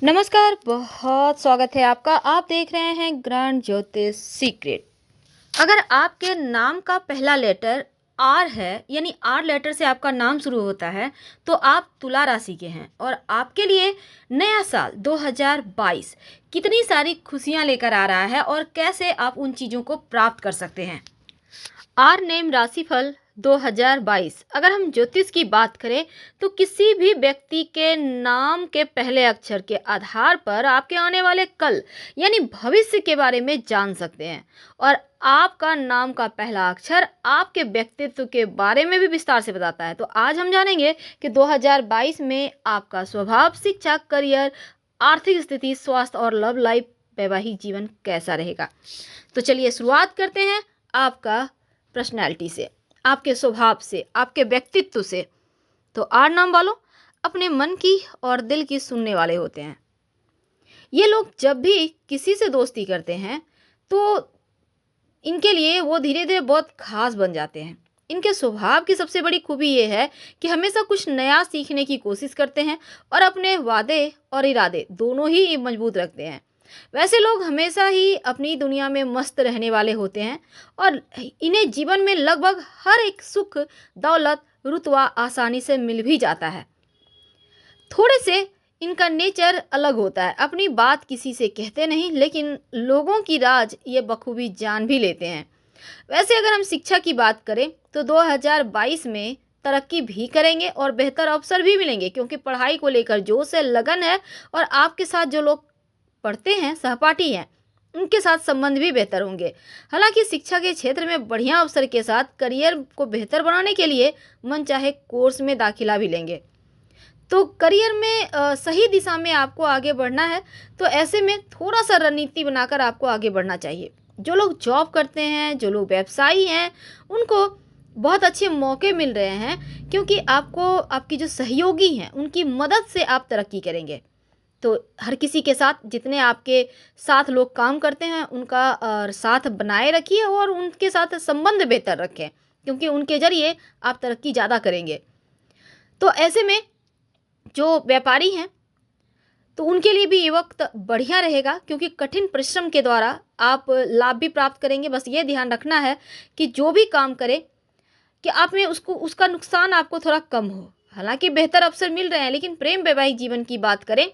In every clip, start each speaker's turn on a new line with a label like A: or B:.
A: नमस्कार, बहुत स्वागत है आपका। आप देख रहे हैं ग्रैंड ज्योतिष सीक्रेट। अगर आपके नाम का पहला लेटर आर है, यानी आर लेटर से आपका नाम शुरू होता है, तो आप तुला राशि के हैं और आपके लिए नया साल 2022 कितनी सारी खुशियां लेकर आ रहा है और कैसे आप उन चीज़ों को प्राप्त कर सकते हैं। आर नेम राशिफल 2022। अगर हम ज्योतिष की बात करें तो किसी भी व्यक्ति के नाम के पहले अक्षर के आधार पर आपके आने वाले कल यानी भविष्य के बारे में जान सकते हैं और आपका नाम का पहला अक्षर आपके व्यक्तित्व के बारे में भी विस्तार से बताता है। तो आज हम जानेंगे कि 2022 में आपका स्वभाव, शिक्षा, करियर, आर्थिक स्थिति, स्वास्थ्य और लव लाइफ, वैवाहिक जीवन कैसा रहेगा। तो चलिए शुरुआत करते हैं आपका पर्सनैलिटी से, आपके स्वभाव से, आपके व्यक्तित्व से। तो आर नाम वालों अपने मन की और दिल की सुनने वाले होते हैं। ये लोग जब भी किसी से दोस्ती करते हैं तो इनके लिए वो धीरे धीरे बहुत खास बन जाते हैं। इनके स्वभाव की सबसे बड़ी खूबी ये है कि हमेशा कुछ नया सीखने की कोशिश करते हैं और अपने वादे और इरादे दोनों ही मजबूत रखते हैं। वैसे लोग हमेशा ही अपनी दुनिया में मस्त रहने वाले होते हैं और इन्हें जीवन में लगभग हर एक सुख, दौलत, रुतबा आसानी से मिल भी जाता है। थोड़े से इनका नेचर अलग होता है, अपनी बात किसी से कहते नहीं, लेकिन लोगों की राज ये बखूबी जान भी लेते हैं। वैसे अगर हम शिक्षा की बात करें तो 2022 में तरक्की भी करेंगे और बेहतर अवसर भी मिलेंगे, क्योंकि पढ़ाई को लेकर जोश है, लगन है और आपके साथ जो लोग पढ़ते हैं, सहपाठी हैं, उनके साथ संबंध भी बेहतर होंगे। हालांकि शिक्षा के क्षेत्र में बढ़िया अवसर के साथ करियर को बेहतर बनाने के लिए मनचाहे कोर्स में दाखिला भी लेंगे। तो करियर में सही दिशा में आपको आगे बढ़ना है, तो ऐसे में थोड़ा सा रणनीति बनाकर आपको आगे बढ़ना चाहिए। जो लोग जॉब करते हैं, जो लोग व्यवसायी हैं, उनको बहुत अच्छे मौके मिल रहे हैं, क्योंकि आपको आपकी जो सहयोगी हैं उनकी मदद से आप तरक्की करेंगे। तो हर किसी के साथ, जितने आपके साथ लोग काम करते हैं, उनका साथ बनाए रखिए और उनके साथ संबंध बेहतर रखें, क्योंकि उनके जरिए आप तरक्की ज़्यादा करेंगे। तो ऐसे में जो व्यापारी हैं तो उनके लिए भी ये वक्त बढ़िया रहेगा, क्योंकि कठिन परिश्रम के द्वारा आप लाभ भी प्राप्त करेंगे। बस ये ध्यान रखना है कि जो भी काम करें कि आप में उसका नुकसान आपको थोड़ा कम हो। हालांकि बेहतर अवसर मिल रहे हैं, लेकिन प्रेम वैवाहिक जीवन की बात करें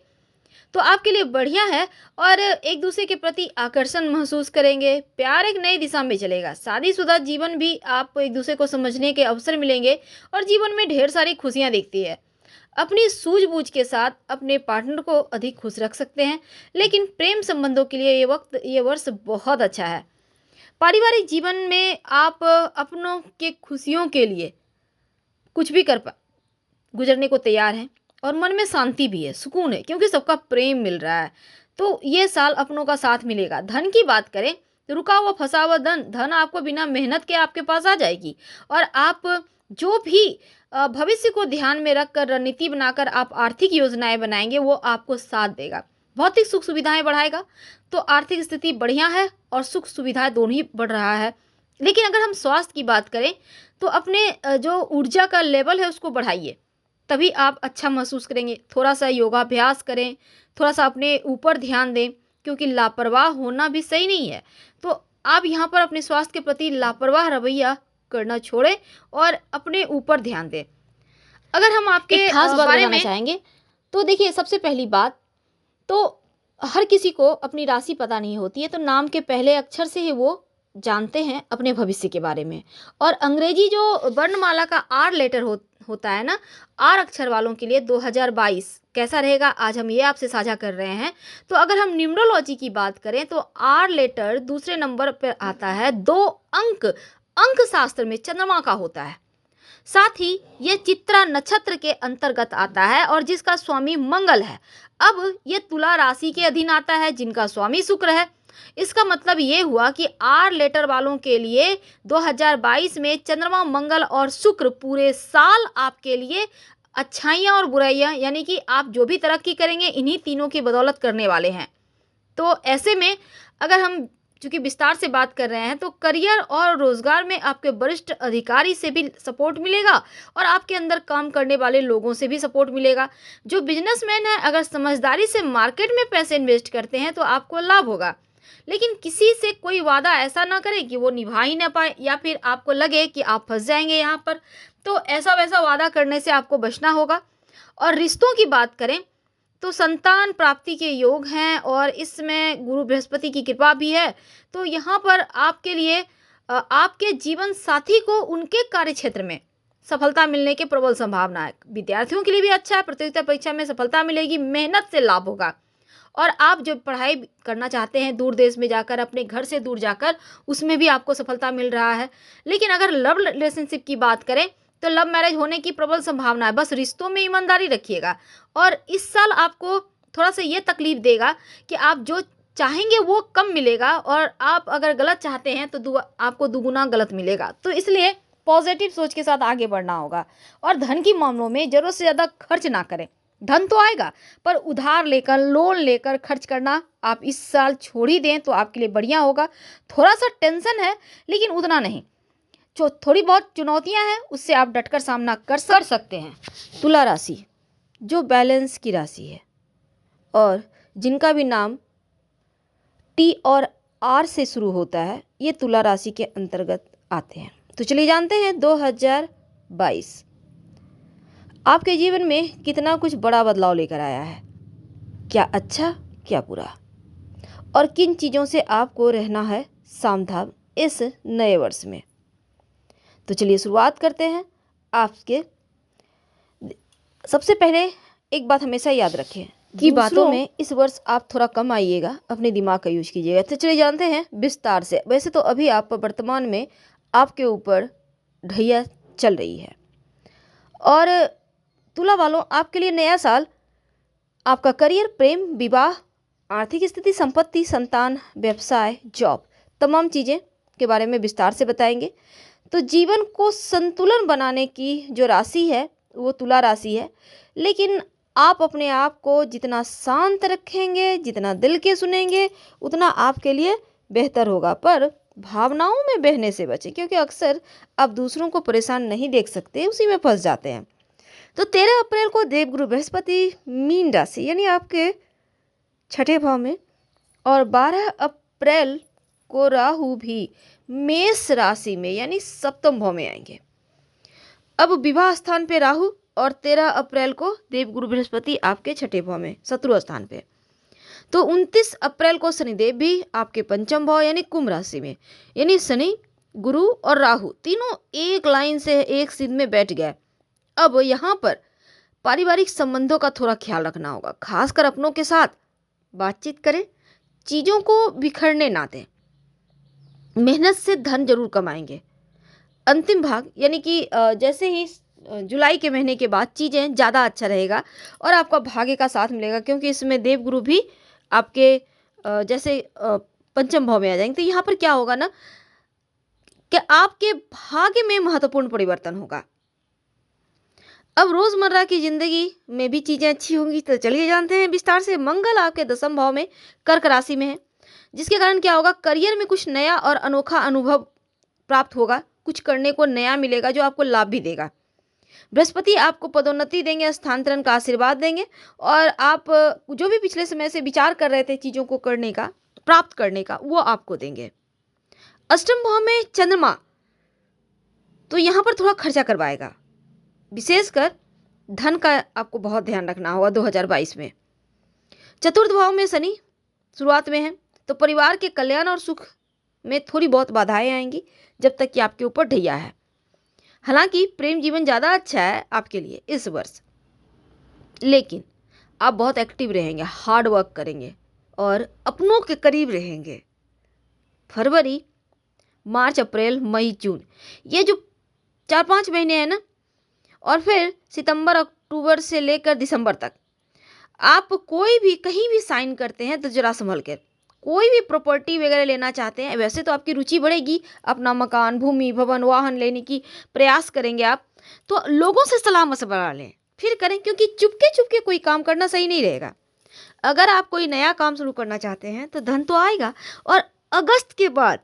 A: तो आपके लिए बढ़िया है और एक दूसरे के प्रति आकर्षण महसूस करेंगे। प्यार एक नई दिशा में चलेगा। शादीशुदा जीवन भी आप एक दूसरे को समझने के अवसर मिलेंगे और जीवन में ढेर सारी खुशियां दिखती है। अपनी सूझबूझ के साथ अपने पार्टनर को अधिक खुश रख सकते हैं, लेकिन प्रेम संबंधों के लिए ये वर्ष बहुत अच्छा है। पारिवारिक जीवन में आप अपनों के खुशियों के लिए कुछ भी गुजरने को तैयार हैं और मन में शांति भी है, सुकून है, क्योंकि सबका प्रेम मिल रहा है। तो ये साल अपनों का साथ मिलेगा। धन की बात करें तो रुका हुआ फंसा हुआ धन आपको बिना मेहनत के आपके पास आ जाएगी और आप जो भी भविष्य को ध्यान में रखकर रणनीति बनाकर आप आर्थिक योजनाएं बनाएंगे, वो आपको साथ देगा। भौतिक सुख सुविधाएं बढ़ाएगा। तो आर्थिक स्थिति बढ़िया है और सुख सुविधाएं दोनों ही बढ़ रहा है। लेकिन अगर हम स्वास्थ्य की बात करें तो अपने जो ऊर्जा का लेवल है उसको बढ़ाइए, तभी आप अच्छा महसूस करेंगे। थोड़ा सा योगाभ्यास करें, थोड़ा सा अपने ऊपर ध्यान दें, क्योंकि लापरवाह होना भी सही नहीं है। तो आप यहाँ पर अपने स्वास्थ्य के प्रति लापरवाह रवैया करना छोड़ें और अपने ऊपर ध्यान दें। अगर हम आपके
B: एक खास बात
A: बारे
B: बताना
A: में
B: चाहेंगे तो देखिए, सबसे पहली बात तो हर किसी को अपनी राशि पता नहीं होती है, तो नाम के पहले अक्षर से ही वो जानते हैं अपने भविष्य के बारे में। और अंग्रेजी जो वर्णमाला का आर लेटर होता है ना, आर अक्षर वालों के लिए 2022 कैसा रहेगा, आज हम ये आपसे साझा कर रहे हैं। तो अगर हम न्यूमरोलॉजी की बात करें तो आर लेटर दूसरे नंबर पर आता है। 2 अंक अंक शास्त्र में चंद्रमा का होता है। साथ ही ये चित्रा नक्षत्र के अंतर्गत आता है और जिसका स्वामी मंगल है। अब ये तुला राशि के अधीन आता है, जिनका स्वामी शुक्र है। इसका मतलब ये हुआ कि आर लेटर वालों के लिए 2022 में चंद्रमा, मंगल और शुक्र पूरे साल आपके लिए अच्छाइयाँ और बुराइयाँ, यानी कि आप जो भी तरक्की करेंगे इन्हीं तीनों की बदौलत करने वाले हैं। तो ऐसे में अगर हम चूंकि विस्तार से बात कर रहे हैं, तो करियर और रोजगार में आपके वरिष्ठ अधिकारी से भी सपोर्ट मिलेगा और आपके अंदर काम करने वाले लोगों से भी सपोर्ट मिलेगा। जो बिजनेसमैन है, अगर समझदारी से मार्केट में पैसे इन्वेस्ट करते हैं तो आपको लाभ होगा, लेकिन किसी से कोई वादा ऐसा ना करें कि वो निभा ही ना पाए या फिर आपको लगे कि आप फंस जाएंगे यहाँ पर। तो ऐसा वैसा वादा करने से आपको बचना होगा। और रिश्तों की बात करें तो संतान प्राप्ति के योग हैं और इसमें गुरु बृहस्पति की कृपा भी है। तो यहाँ पर आपके लिए आपके जीवन साथी को उनके कार्य क्षेत्र में सफलता मिलने की प्रबल संभावना है। विद्यार्थियों के लिए भी अच्छा है, प्रतियोगिता परीक्षा में सफलता मिलेगी, मेहनत से लाभ होगा। और आप जो पढ़ाई करना चाहते हैं दूर देश में जाकर, अपने घर से दूर जाकर, उसमें भी आपको सफलता मिल रहा है। लेकिन अगर लव रिलेशनशिप की बात करें तो लव मैरिज होने की प्रबल संभावना है। बस रिश्तों में ईमानदारी रखिएगा। और इस साल आपको थोड़ा सा ये तकलीफ देगा कि आप जो चाहेंगे वो कम मिलेगा और आप अगर गलत चाहते हैं तो आपको दुगुना गलत मिलेगा। तो इसलिए पॉजिटिव सोच के साथ आगे बढ़ना होगा। और धन की मामलों में ज़रूरत से ज़्यादा खर्च ना करें। धन तो आएगा पर उधार लेकर, लोन लेकर खर्च करना आप इस साल छोड़ ही दें तो आपके लिए बढ़िया होगा। थोड़ा सा टेंशन है लेकिन उतना नहीं। जो थोड़ी बहुत चुनौतियां हैं उससे आप डटकर सामना कर सकते हैं। तुला राशि जो बैलेंस की राशि है और जिनका भी नाम टी और आर से शुरू होता है, ये तुला राशि के अंतर्गत आते हैं। तो चलिए जानते हैं 2022 आपके जीवन में कितना कुछ बड़ा बदलाव लेकर आया है, क्या अच्छा क्या बुरा, और किन चीज़ों से आपको रहना है सावधान इस नए वर्ष में। तो चलिए शुरुआत करते हैं। आपके सबसे पहले एक बात हमेशा याद रखें कि बातों में इस वर्ष आप थोड़ा कम आइएगा, अपने दिमाग का यूज कीजिएगा। तो चलिए जानते हैं विस्तार से। वैसे तो अभी आप वर्तमान में आपके ऊपर ढैया चल रही है और तुला वालों आपके लिए नया साल आपका करियर, प्रेम, विवाह, आर्थिक स्थिति, संपत्ति, संतान, व्यवसाय, जॉब, तमाम चीज़ें के बारे में विस्तार से बताएंगे। तो जीवन को संतुलन बनाने की जो राशि है वो तुला राशि है। लेकिन आप अपने आप को जितना शांत रखेंगे, जितना दिल के सुनेंगे, उतना आपके लिए बेहतर होगा। पर भावनाओं में बहने से बचें, क्योंकि अक्सर आप दूसरों को परेशान नहीं देख सकते, उसी में फंस जाते हैं। तो 13 अप्रैल को देवगुरु बृहस्पति मीन राशि यानी आपके छठे भाव में और 12 अप्रैल को राहु भी मेष राशि में यानी सप्तम भाव में आएंगे। अब विवाह स्थान पे राहु और 13 अप्रैल को देवगुरु बृहस्पति आपके छठे भाव में शत्रु स्थान पे। तो 29 अप्रैल को शनिदेव भी आपके पंचम भाव यानी कुंभ राशि में, यानी शनि, गुरु और राहु तीनों एक लाइन से एक सीध में बैठ गए। अब यहाँ पर पारिवारिक संबंधों का थोड़ा ख्याल रखना होगा, खासकर अपनों के साथ बातचीत करें, चीज़ों को बिखरने ना दें। मेहनत से धन जरूर कमाएंगे। अंतिम भाग यानी कि जैसे ही जुलाई के महीने के बाद चीज़ें ज़्यादा अच्छा रहेगा और आपका भाग्य का साथ मिलेगा, क्योंकि इसमें देवगुरु भी आपके जैसे पंचम भाव में आ जाएंगे। तो यहाँ पर क्या होगा ना कि आपके भाग्य में महत्वपूर्ण परिवर्तन होगा। अब रोजमर्रा की जिंदगी में भी चीज़ें अच्छी होंगी। तो चलिए जानते हैं विस्तार से। मंगल आपके दसम भाव में कर्क राशि में है, जिसके कारण क्या होगा, करियर में कुछ नया और अनोखा अनुभव प्राप्त होगा। कुछ करने को नया मिलेगा जो आपको लाभ भी देगा। बृहस्पति आपको पदोन्नति देंगे, स्थानांतरण का आशीर्वाद देंगे और आप जो भी पिछले समय से विचार कर रहे थे चीज़ों को करने का, प्राप्त करने का, वो आपको देंगे। अष्टम भाव में चंद्रमा तो यहाँ पर थोड़ा खर्चा करवाएगा, विशेषकर धन का आपको बहुत ध्यान रखना होगा 2022 में। चतुर्थ भाव में शनि शुरुआत में है, तो परिवार के कल्याण और सुख में थोड़ी बहुत बाधाएं आएंगी जब तक कि आपके ऊपर ढैया है। हालांकि प्रेम जीवन ज़्यादा अच्छा है आपके लिए इस वर्ष, लेकिन आप बहुत एक्टिव रहेंगे, हार्ड वर्क करेंगे और अपनों के करीब रहेंगे। फरवरी, मार्च, अप्रैल, मई, जून, ये जो 4-5 महीने हैं ना, और फिर सितंबर, अक्टूबर से लेकर दिसंबर तक आप कोई भी कहीं भी साइन करते हैं तो जरा संभल कर। कोई भी प्रॉपर्टी वगैरह लेना चाहते हैं, वैसे तो आपकी रुचि बढ़ेगी, अपना मकान, भूमि, भवन, वाहन लेने की प्रयास करेंगे आप, तो लोगों से सलाह मशवरा लें फिर करें, क्योंकि चुपके चुपके कोई काम करना सही नहीं रहेगा। अगर आप कोई नया काम शुरू करना चाहते हैं तो धन तो आएगा और
A: अगस्त के बाद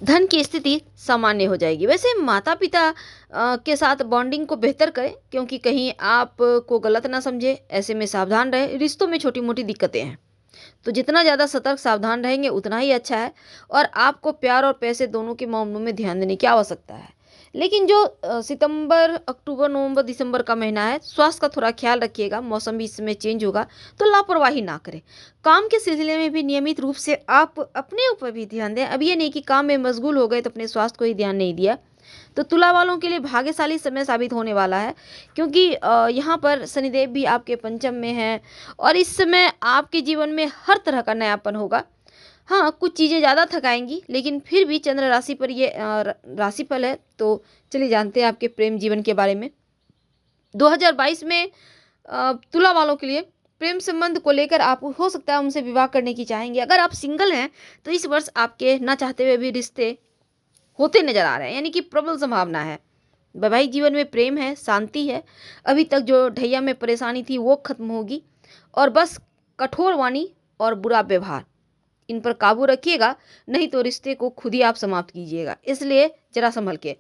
A: धन की स्थिति सामान्य हो जाएगी। वैसे माता पिता के साथ बॉन्डिंग को बेहतर करें, क्योंकि कहीं आप को गलत ना समझे, ऐसे में सावधान रहें। रिश्तों में छोटी मोटी दिक्कतें हैं, तो जितना ज़्यादा सतर्क सावधान रहेंगे उतना ही अच्छा है। और आपको प्यार और पैसे दोनों के मामलों में ध्यान देने की आवश्यकता है। लेकिन जो सितंबर, अक्टूबर, नवंबर, दिसंबर का महीना है, स्वास्थ्य का थोड़ा ख्याल रखिएगा। मौसम भी इसमें चेंज होगा, तो लापरवाही ना करें। काम के सिलसिले में भी नियमित रूप से आप अपने ऊपर भी ध्यान दें। अब ये नहीं कि काम में मशगूल हो गए तो अपने स्वास्थ्य को ही ध्यान नहीं दिया। तो तुला वालों के लिए भाग्यशाली समय साबित होने वाला है, क्योंकि यहाँ पर शनिदेव भी आपके पंचम में हैं और इस समय आपके जीवन में हर तरह का नयापन होगा। हाँ, कुछ चीज़ें ज़्यादा थकाएंगी, लेकिन फिर भी चंद्र राशि पर ये राशिफल है। तो चलिए जानते हैं आपके प्रेम जीवन के बारे में। 2022 में तुला वालों के लिए प्रेम संबंध को लेकर आप हो सकता है उनसे विवाह करने की चाहेंगे। अगर आप सिंगल हैं तो इस वर्ष आपके ना चाहते हुए भी रिश्ते होते नजर आ रहे हैं, यानी कि प्रबल संभावना है। वैवाहिक जीवन में प्रेम है, शांति है। अभी तक जो ढैया में परेशानी थी वो खत्म होगी। और बस कठोर वाणी और बुरा व्यवहार, इन पर काबू रखिएगा, नहीं तो रिश्ते को खुद ही आप समाप्त कीजिएगा। इसलिए जरा संभल के।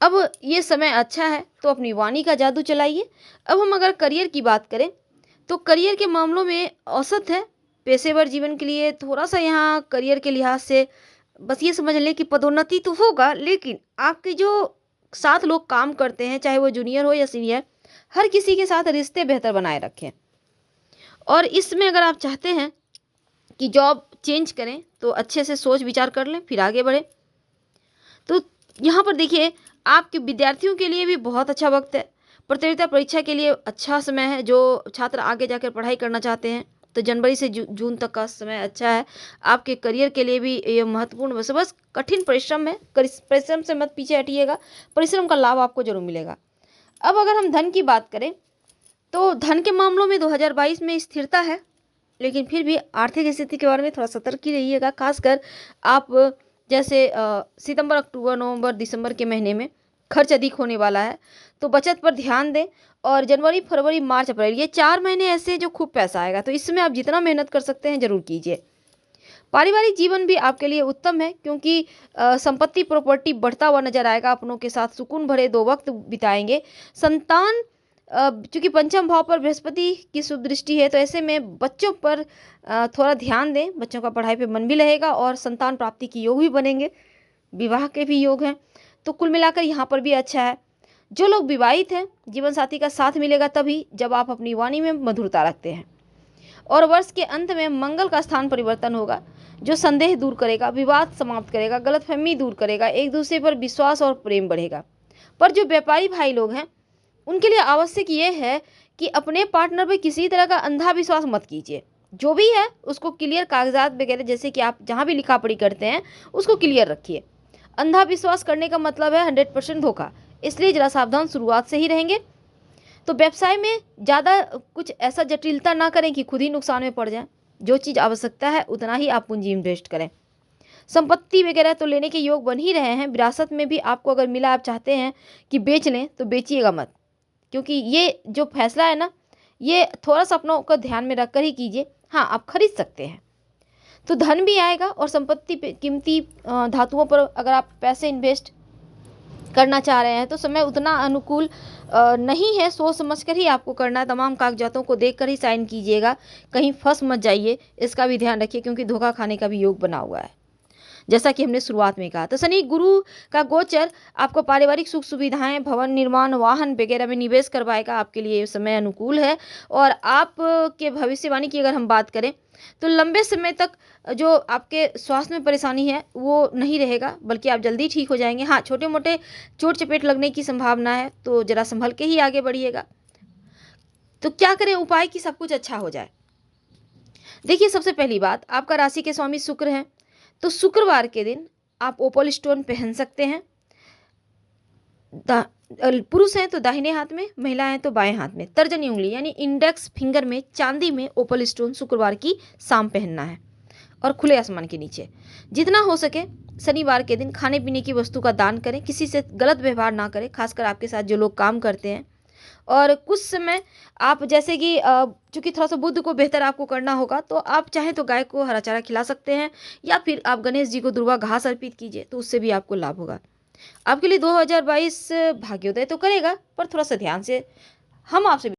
A: अब ये समय अच्छा है तो अपनी वाणी का जादू चलाइए। अब हम अगर करियर की बात करें तो करियर के मामलों में औसत है। पेशेवर जीवन के लिए थोड़ा सा यहाँ करियर के लिहाज से बस ये समझ लें कि पदोन्नति तो होगा, लेकिन आपके जो साथ लोग काम करते हैं, चाहे वो जूनियर हो या सीनियर, हर किसी के साथ रिश्ते बेहतर बनाए रखें। और इसमें अगर आप चाहते हैं कि जॉब चेंज करें तो अच्छे से सोच विचार कर लें, फिर आगे बढ़ें। तो यहाँ पर देखिए, आपके विद्यार्थियों के लिए भी बहुत अच्छा वक्त है। प्रतियोगिता परीक्षा के लिए अच्छा समय है। जो छात्र आगे जाकर पढ़ाई करना चाहते हैं तो जनवरी से जून तक का समय अच्छा है। आपके करियर के लिए भी ये महत्वपूर्ण बस कठिन परिश्रम है। परिश्रम से मत पीछे हटिएगा, परिश्रम का लाभ आपको जरूर मिलेगा। अब अगर हम धन की बात करें तो धन के मामलों में 2022 में स्थिरता है, लेकिन फिर भी आर्थिक स्थिति के बारे में थोड़ा सतर्क ही रहिएगा। खासकर आप जैसे सितंबर, अक्टूबर, नवंबर, दिसंबर के महीने में खर्च अधिक होने वाला है, तो बचत पर ध्यान दें। और जनवरी, फरवरी, मार्च, अप्रैल, ये 4 महीने ऐसे जो खूब पैसा आएगा, तो इसमें आप जितना मेहनत कर सकते हैं जरूर कीजिए। पारिवारिक जीवन भी आपके लिए उत्तम है, क्योंकि संपत्ति, प्रॉपर्टी बढ़ता हुआ नजर आएगा। अपनों के साथ सुकून भरे 2 वक्त बिताएंगे। संतान, चूंकि पंचम भाव पर बृहस्पति की शुभ दृष्टि है, तो ऐसे में बच्चों पर थोड़ा ध्यान दें। बच्चों का पढ़ाई पे मन भी रहेगा और संतान प्राप्ति के योग भी बनेंगे, विवाह के भी योग हैं। तो कुल मिलाकर यहाँ पर भी अच्छा है। जो लोग विवाहित हैं, जीवन साथी का साथ मिलेगा तभी जब आप अपनी वाणी में मधुरता रखते हैं। और वर्ष के अंत में मंगल का स्थान परिवर्तन होगा, जो संदेह दूर करेगा, विवाद समाप्त करेगा, गलतफहमी दूर करेगा, एक दूसरे पर विश्वास और प्रेम बढ़ेगा। पर जो व्यापारी भाई लोग हैं उनके लिए आवश्यक ये है कि अपने पार्टनर पर किसी तरह का अंधा विश्वास मत कीजिए। जो भी है उसको क्लियर, कागजात वगैरह जैसे कि आप जहाँ भी लिखा पढ़ी करते हैं उसको क्लियर रखिए। अंधा विश्वास करने का मतलब है 100% धोखा, इसलिए जरा सावधान शुरुआत से ही रहेंगे। तो व्यवसाय में ज़्यादा कुछ ऐसा जटिलता ना करें कि खुद ही नुकसान में पड़ जाए। जो चीज़ आवश्यकता है उतना ही आप पूंजी इन्वेस्ट करें। संपत्ति वगैरह तो लेने के योग बन ही रहे हैं। विरासत में भी आपको अगर मिला, आप चाहते हैं कि बेच लें तो बेचिएगा मत, क्योंकि ये जो फैसला है ना, ये थोड़ा सा अपनों को ध्यान में रखकर ही कीजिए। हाँ, आप खरीद सकते हैं तो धन भी आएगा। और संपत्ति पे, कीमती धातुओं पर अगर आप पैसे इन्वेस्ट करना चाह रहे हैं तो समय उतना अनुकूल नहीं है। सोच समझ कर ही आपको करना है। तमाम कागजातों को देखकर ही साइन कीजिएगा, कहीं फंस मत जाइए, इसका भी ध्यान रखिए, क्योंकि धोखा खाने का भी योग बना हुआ है, जैसा कि हमने शुरुआत में कहा। तो शनि गुरु का गोचर आपको पारिवारिक सुख सुविधाएं, भवन निर्माण, वाहन वगैरह में निवेश करवाएगा। आपके लिए ये समय अनुकूल है। और आपके भविष्यवाणी की अगर हम बात करें तो लंबे समय तक जो आपके स्वास्थ्य में परेशानी है वो नहीं रहेगा, बल्कि आप जल्दी ठीक हो जाएंगे। हाँ, छोटे मोटे चोट चपेट लगने की संभावना है, तो जरा संभल के ही आगे बढ़िएगा। तो क्या करें उपाय कि सब कुछ अच्छा हो जाए? देखिए, सबसे पहली बात, आपका राशि के स्वामी शुक्र हैं, तो शुक्रवार के दिन आप ओपल स्टोन पहन सकते हैं। पुरुष हैं तो दाहिने हाथ में, महिला हैं तो बाएं हाथ में, तर्जनी उंगली यानी इंडेक्स फिंगर में चांदी में ओपल स्टोन शुक्रवार की शाम पहनना है और खुले आसमान के नीचे। जितना हो सके शनिवार के दिन खाने पीने की वस्तु का दान करें। किसी से गलत व्यवहार ना करें, खासकर आपके साथ जो लोग काम करते हैं। और कुछ समय आप जैसे कि चूँकि थोड़ा-सा बुध को बेहतर आपको करना होगा, तो आप चाहें तो गाय को हरा चारा खिला सकते हैं या फिर आप गणेश जी को दुर्वा घास अर्पित कीजिए, तो उससे भी आपको लाभ होगा। आपके लिए 2022 भाग्योदय तो करेगा, पर थोड़ा-सा ध्यान से हम आपसे